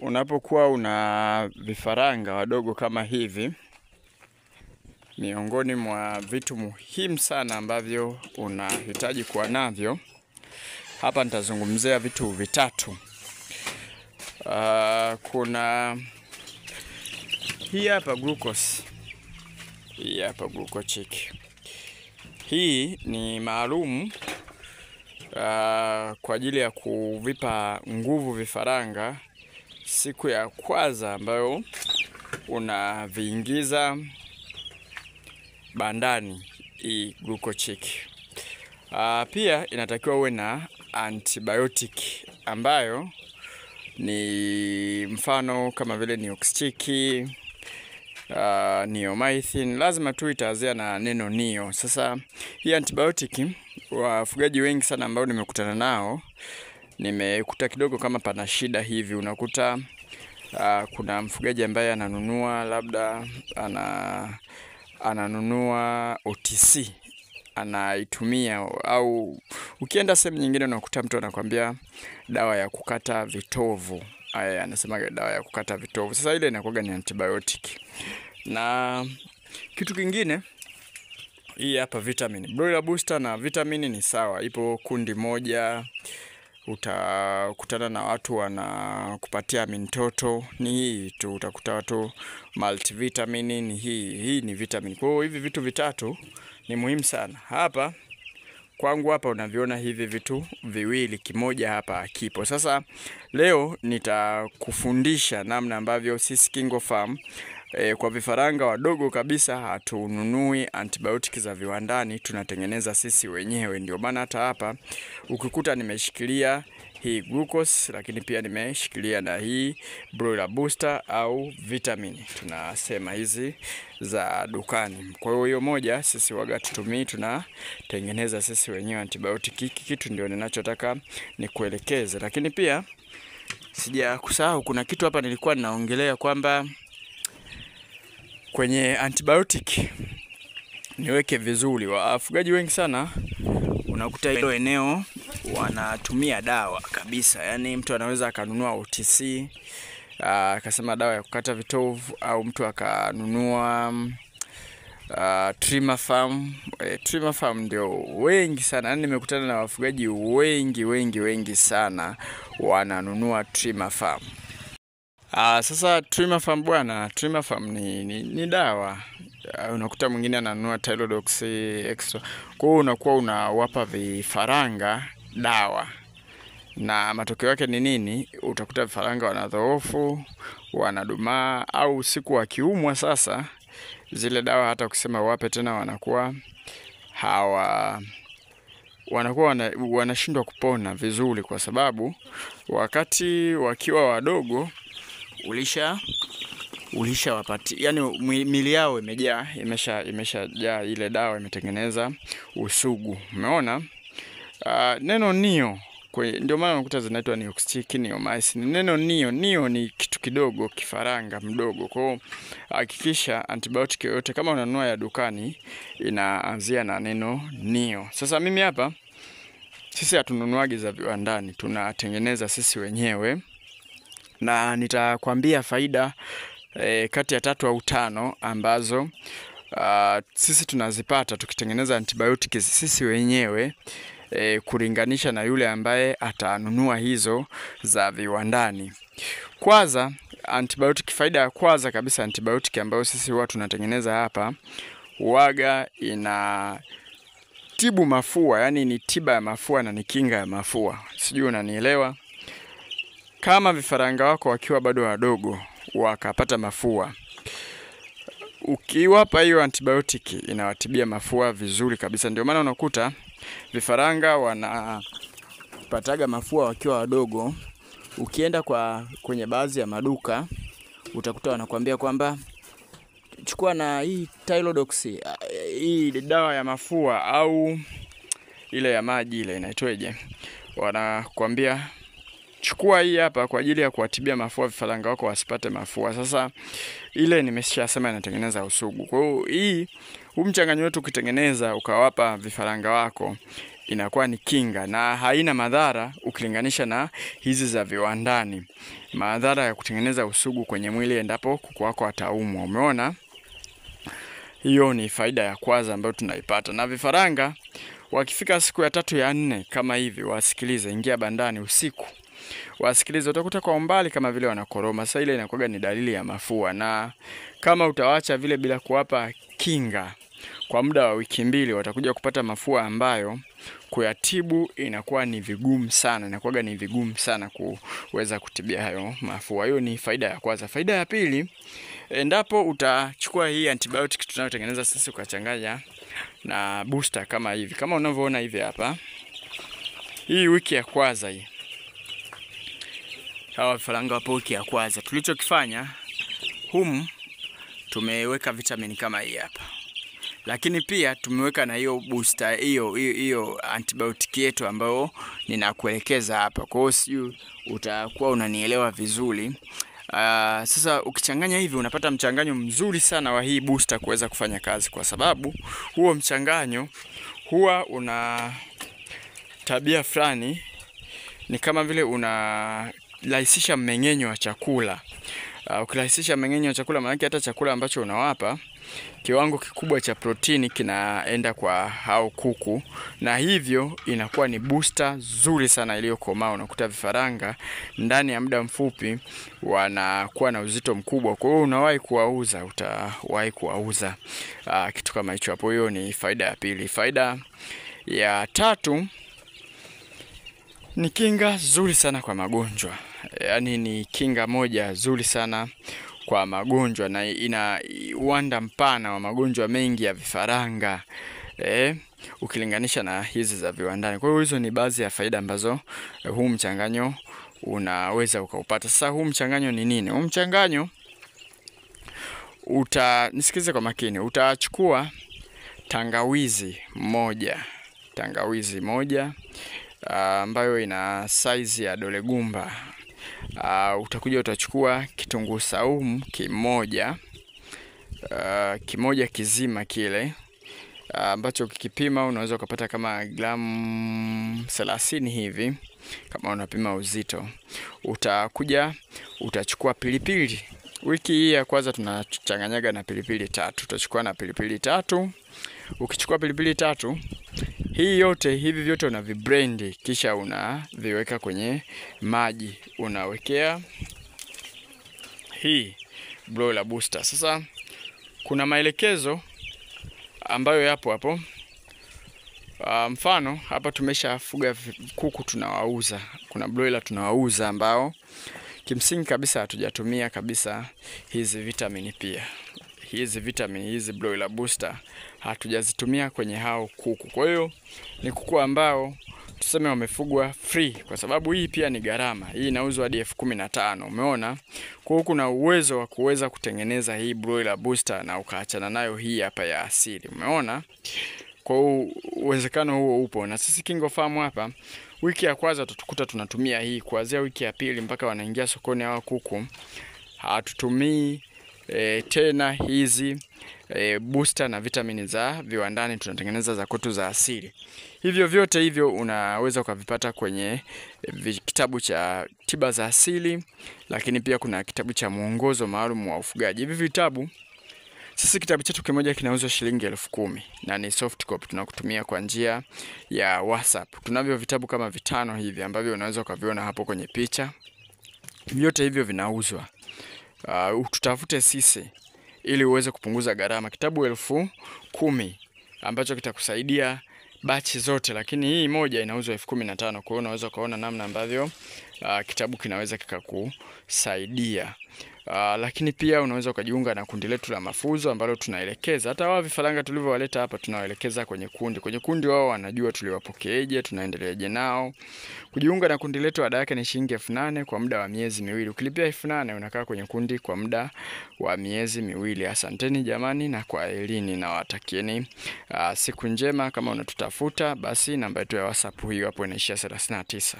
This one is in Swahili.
Unapokuwa una vifaranga wadogo kama hivi, miongoni mwa vitu muhimu sana ambavyo unahitaji kuwa navyo, hapa nitazungumzia vitu vitatu. Kuna hii hapa glucose. Hii hapa glucochick. Hii ni maalum kwa ajili ya kuvipa nguvu vifaranga siku ya kwanza ambayo unaviingiza bandani. Hii glucochick. Pia inatakiwa uwe na antibiotic ambayo ni mfano kama vile Neoxytic, Neomycin. Lazima tu itaanzia na neno neo. Sasa hii antibiotic, wafugaji wengi sana ambao nimekutana nao, nimekuta kidogo kama pana shida hivi. Unakuta kuna mfugaji ambaye ananunua labda ananunua OTC, anaitumia, au ukienda sehemu nyingine unakuta mtu anakuambia dawa ya kukata vitovu. Anasema dawa ya kukata vitovu. Sasa ile inakuwa ni antibiotic. Na kitu kingine, hii hapa vitamin. Broiler booster na vitamin ni sawa, ipo kundi moja. Utakutana na watu wanakupatia mintoto, ni hii tu. Utakuta watu multivitamin, ni hii ni vitamin. Kwa hiyo hivi vitu vitatu ni muhimu sana. Hapa kwangu hapa unaviona hivi vitu viwili, kimoja hapa kipo. Sasa leo nitakufundisha namna ambavyo sisi KingoFarm kwa vifaranga wadogo kabisa hatununui antibiotic za viwandani, tunatengeneza sisi wenyewe. Ndio maana hata hapa ukikuta nimeshikilia hii glucose, lakini pia nimeshikilia na hii broiler booster au vitamin, tunasema hizi za dukani. Kwa hiyo moja sisi waga tutumii, tunatengeneza sisi wenyewe antibiotic. Hiki kitu ndio ninachotaka nikuelekeze. Lakini pia sija kusahau, kuna kitu hapa nilikuwa ninaongelea kwamba kwenye antibiotic niweke vizuri. Wafugaji wengi sana unakuta hilo eneo wanatumia dawa kabisa. Yaani mtu anaweza akanunua OTC, akasema dawa ya kukata vitovu, au mtu akanunua Trimafam. Trimafam ndio wengi sana. Yaani nimekutana na wafugaji wengi sana wananunua Trimafam. Sasa Trimafam bwana, Trimafam ni dawa. Unakuta mwingine ananunua Tylodox extra. Kwa hiyo unakuwa unawapa vifaranga dawa, na matokeo yake ni nini? Utakuta vifaranga wanadhoofu, wanadumaa, au siku wakiumwa sasa zile dawa hata ukisema wape tena wanashindwa kupona vizuri, kwa sababu wakati wakiwa wadogo ulishawapati, yani mili yao imeshajaa ile dawa, imetengeneza usugu. Umeona? Neno neo, ndio maana unakuta zinaitwa Neoxytic, Neomycin. Neno neo ni kitu kidogo, kifaranga mdogo. Kwa hiyo hakikisha antibiotic yoyote kama unanunua ya dukani inaanzia na neno neo. Sasa mimi hapa, sisi hatununuagi za viwandani, tunatengeneza sisi wenyewe, na nitakwambia faida kati ya 3 au 5 ambazo sisi tunazipata tukitengeneza antibiotic sisi wenyewe, kulinganisha na yule ambaye atanunua hizo za viwandani. Kwanza, antibiotic, faida ya kwanza kabisa, antibiotic ambayo sisi huwa tunatengeneza hapa, huaga ina tibu mafua. Yani ni tiba ya mafua na ni kinga ya mafua. Sijui unanielewa? Kama vifaranga wako wakiwa bado wadogo wakapata mafua, ukiwapa hiyo antibiotic inawatibia mafua vizuri kabisa. Ndio maana unakuta vifaranga wanapataga mafua wakiwa wadogo. Ukienda kwenye baadhi ya maduka utakuta wanakuambia kwamba chukua na hii Tylodox, hii dawa ya mafua, au ile ya maji ile inaitweje, wanakuambia chukua hii hapa kwa ajili ya kuwatibia mafua vifaranga wako wasipate mafua. Sasa ile nimeshasema inatengeneza usugu. Kwa hiyo huu mchanganyo wetu ukitengeneza ukawapa vifaranga wako, inakuwa ni kinga na haina madhara ukilinganisha na hizi za viwandani. Madhara ya kutengeneza usugu kwenye mwili endapo kuku wako ataumwa. Umeona? Hiyo ni faida ya kwanza ambayo tunaipata. Na vifaranga wakifika siku ya 3 ya 4 kama hivi, wasikilize, ingia bandani usiku. Wasikilize, utakuta kwa umbali kama vile wanakoroma. Sasa ile inakuwa ni dalili ya mafua, na kama utawaacha vile bila kuwapa kinga kwa muda wa wiki 2, watakuja kupata mafua ambayo kuyatibu inakuwa ni vigumu sana, inakuwa ni vigumu sana kuweza kutibia hayo mafua. Hiyo ni faida ya kwanza. Faida ya pili, endapo utachukua hii antibiotic tunayotengeneza sisi ukachanganya na booster kama hivi, kama unavyoona hivi hapa, hii wiki ya kwanza hii, hawa vifaranga wapo wiki ya kwanza, tulichokifanya tumeweka vitamin kama hii hapa, lakini pia tumeweka na hiyo booster, hiyo antibiotic yetu ambayo ninakuelekeza hapa. Kwa hiyo sijui utakuwa unanielewa vizuri. Sasa ukichanganya hivi unapata mchanganyo mzuri sana wa hii booster kuweza kufanya kazi, kwa sababu huo mchanganyo huwa una tabia fulani, ni kama vile unarahisisha mmeng'enyo wa chakula. Ukirahisisha mmeng'enyo wa chakula, maana hata chakula ambacho unawapa kiwango kikubwa cha protini kinaenda kwa hao kuku, na hivyo inakuwa ni booster nzuri sana iliyokomaa. Unakuta vifaranga ndani ya muda mfupi wanakuwa na uzito mkubwa. Kwa hiyo utawahi kuwauza kitu kama hicho hapo. Hiyo ni faida ya pili. Faida ya tatu ni kinga nzuri sana kwa magonjwa. Yaani ni kinga moja nzuri sana kwa magonjwa, na ina uwanda mpana wa magonjwa mengi ya vifaranga ukilinganisha na hizi za viwandani. Kwa hiyo hizo ni baadhi ya faida ambazo huu mchanganyo unaweza ukaupata. Sasa huu mchanganyo ni nini? Huu mchanganyo nisikize kwa makini. Utachukua tangawizi moja ambayo ina size ya dole gumba. Utakuja utachukua kitunguu saumu kimoja kizima kile, ambacho kikipima unaweza ukapata kama gramu 30 hivi kama unapima uzito. Utakuja utachukua pilipili. Wiki hii ya kwanza tunachanganyaga na pilipili 3. Utachukua na pilipili 3. Ukichukua pilipili 3, hivi vyote unaviblend, kisha unaviweka kwenye maji. Unawekea hii broiler booster. Sasa kuna maelekezo ambayo yapo hapo. Mfano hapa tumeshafuga kuku tunawauza. Kuna broiler tunawauza ambao kimsingi kabisa hatujatumia kabisa hizi vitamini pia. Hizi broiler booster hatujazitumia kwenye hao kuku. Kwa hiyo ni kuku ambao tuseme wamefugwa free, kwa sababu hii pia ni gharama. Hii inauzwa hadi 15,000. Umeona? Kwa hiyo kuna uwezo wa kuweza kutengeneza hii broiler booster na ukaachana nayo hii hapa ya asili. Umeona? Kwa hiyo uwezekano huo upo. Na sisi KingoFarm hapa, wiki ya kwanza tutakuta tunatumia hii. Kuanzia wiki ya pili mpaka wanaingia sokoni hawa kuku, hatutumii tena hizi booster na vitamini za viwandani. Tunatengeneza za kwetu za asili. Hivyo vyote hivyo unaweza ukavipata kwenye kitabu cha tiba za asili, lakini pia kuna kitabu cha mwongozo maalum wa ufugaji. Hivi vitabu, sisi kitabu chetu kimoja kinauzwa shilingi 10,000 na ni soft copy, tunakutumia kwa njia ya WhatsApp. Tunavyo vitabu kama 5 hivi ambavyo unaweza ukaviona hapo kwenye picha. Vyote hivyo vinauzwa. Tutafute sisi ili uweze kupunguza gharama. Kitabu 10,000 ambacho kitakusaidia bachi zote, lakini hii moja inauzwa 15,000. Kwa hiyo unaweza kuona namna ambavyo kitabu kinaweza kikakusaidia. Lakini pia unaweza ukajiunga na kundi letu la mafunzo ambalo tunaelekeza hata wao vifaranga tulivyowaleta hapa, tunawaelekeza kwenye kundi. Kwenye kundi wao wanajua tuliwapokeeje, tunaendeleaje nao. Kujiunga na kundi letu ada yake ni shilingi 8,000 kwa muda wa miezi 2. Ukilipia 8,000 unakaa kwenye kundi kwa muda wa miezi 2. Asanteni jamani, na kwa elini, na watakieni siku njema. Kama unatutafuta basi namba yetu ya WhatsApp hiyo hapo inaishia 39.